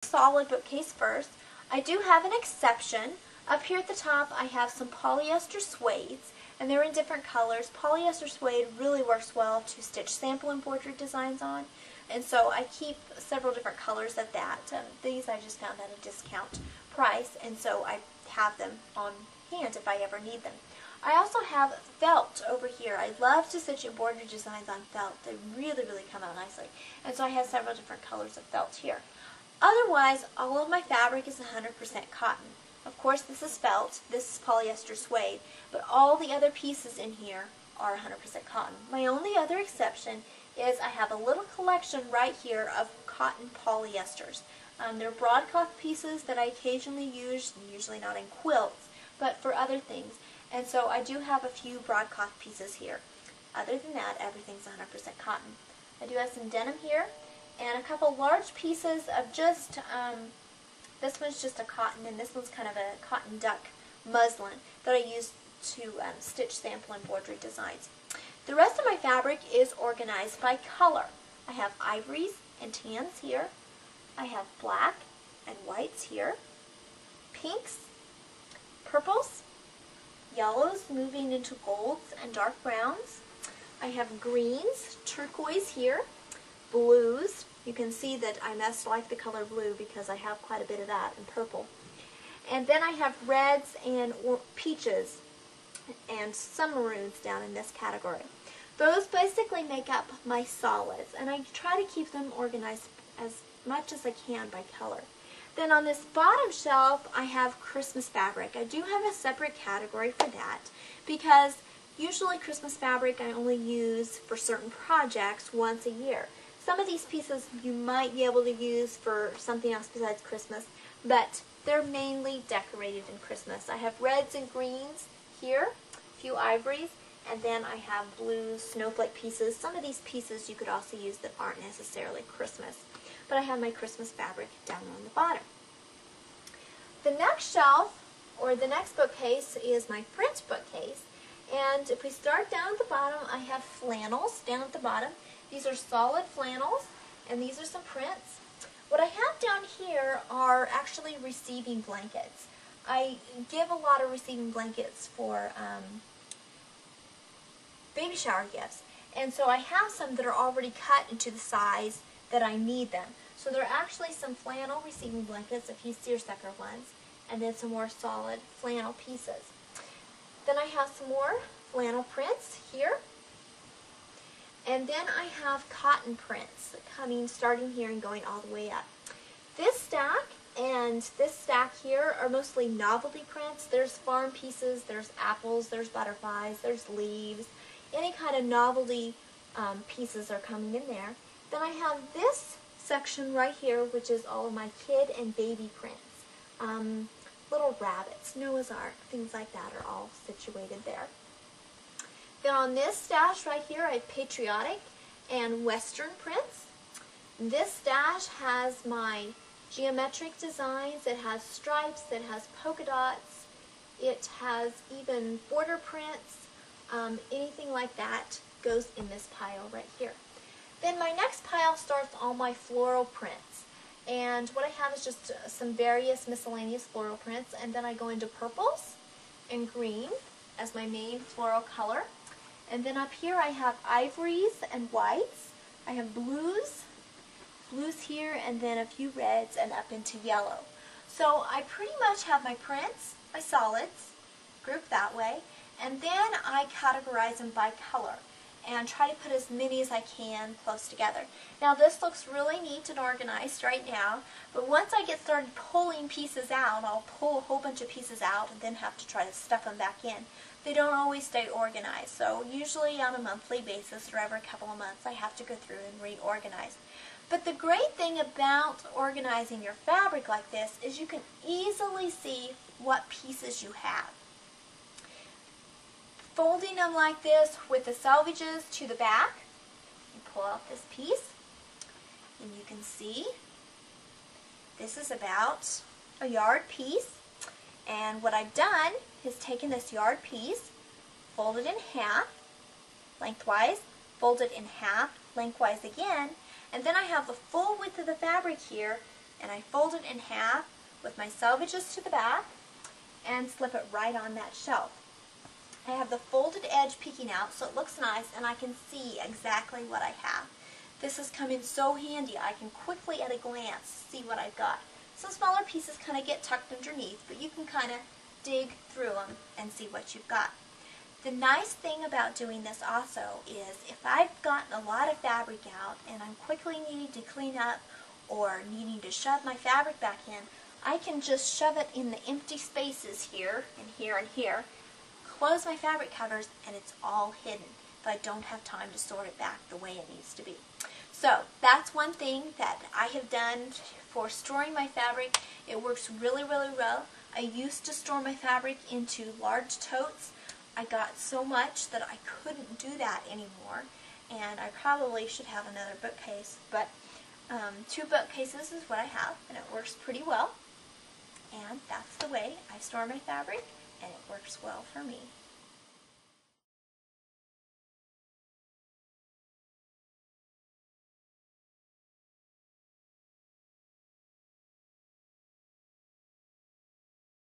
Solid bookcase first. I do have an exception. Up here at the top I have some polyester suedes, and they're in different colors. Polyester suede really works well to stitch sample embroidery designs on, and so I keep several different colors of that. These I just found at a discount price, and so I have them on hand if I ever need them. I also have felt over here. I love to stitch embroidery designs on felt. They really, really come out nicely, and so I have several different colors of felt here. Otherwise, all of my fabric is 100% cotton. Of course, this is felt, this is polyester suede, but all the other pieces in here are 100% cotton. My only other exception is I have a little collection right here of cotton polyesters. They're broadcloth pieces that I occasionally use, usually not in quilts, but for other things. And so I do have a few broadcloth pieces here. Other than that, everything's 100% cotton. I do have some denim here, and a couple large pieces of just, this one's just a cotton, and this one's kind of a cotton duck muslin that I use to stitch sample embroidery designs. The rest of my fabric is organized by color. I have ivories and tans here. I have black and whites here, pinks, purples, yellows moving into golds and dark browns. I have greens, turquoise here, blues. You can see that I must like the color blue because I have quite a bit of that, and purple. And then I have reds and peaches and some maroons down in this category. Those basically make up my solids, and I try to keep them organized as much as I can by color. Then on this bottom shelf I have Christmas fabric. I do have a separate category for that because usually Christmas fabric I only use for certain projects once a year. Some of these pieces you might be able to use for something else besides Christmas, but they're mainly decorated in Christmas. I have reds and greens here, a few ivories, and then I have blues, snowflake pieces. Some of these pieces you could also use that aren't necessarily Christmas. But I have my Christmas fabric down on the bottom. The next shelf, or the next bookcase, is my print bookcase. And if we start down at the bottom, I have flannels down at the bottom. These are solid flannels, and these are some prints. What I have down here are actually receiving blankets. I give a lot of receiving blankets for baby shower gifts. And so I have some that are already cut into the size that I need them. So there are actually some flannel receiving blankets, a few seersucker ones, and then some more solid flannel pieces. Then I have some more flannel prints here. And then I have cotton prints starting here and going all the way up. This stack and this stack here are mostly novelty prints. There's farm pieces, there's apples, there's butterflies, there's leaves. Any kind of novelty pieces are coming in there. Then I have this section right here, which is all of my kid and baby prints. Little rabbits, Noah's Ark, things like that are all situated there. Then on this stash right here, I have patriotic and western prints. This stash has my geometric designs. It has stripes, it has polka dots, it has even border prints. Anything like that goes in this pile right here. Then my next pile starts all my floral prints. And what I have is just some various miscellaneous floral prints, and then I go into purples and green as my main floral color. And then up here I have ivories and whites. I have blues here, and then a few reds, and up into yellow. So I pretty much have my prints, my solids, grouped that way, and then I categorize them by color and try to put as many as I can close together. Now this looks really neat and organized right now, but once I get started pulling pieces out, I'll pull a whole bunch of pieces out and then have to try to stuff them back in. They don't always stay organized, so usually on a monthly basis or every couple of months I have to go through and reorganize. But the great thing about organizing your fabric like this is you can easily see what pieces you have. Folding them like this with the selvages to the back, you pull out this piece, and you can see this is about a yard piece. And what I've done is taken this yard piece, folded in half, lengthwise, folded in half, lengthwise again, and then I have the full width of the fabric here and I fold it in half with my selvages to the back and slip it right on that shelf. I have the folded edge peeking out so it looks nice and I can see exactly what I have. This has come in so handy. I can quickly at a glance see what I've got. Some smaller pieces kind of get tucked underneath, but you can kind of dig through them and see what you've got. The nice thing about doing this also is if I've gotten a lot of fabric out and I'm quickly needing to clean up or needing to shove my fabric back in, I can just shove it in the empty spaces here and here and here, close my fabric covers, and it's all hidden if I don't have time to sort it back the way it needs to be. So that's one thing that I have done for storing my fabric. It works really, really well. I used to store my fabric into large totes. I got so much that I couldn't do that anymore, and I probably should have another bookcase, but 2 bookcases is what I have, and it works pretty well. And that's the way I store my fabric, and it works well for me.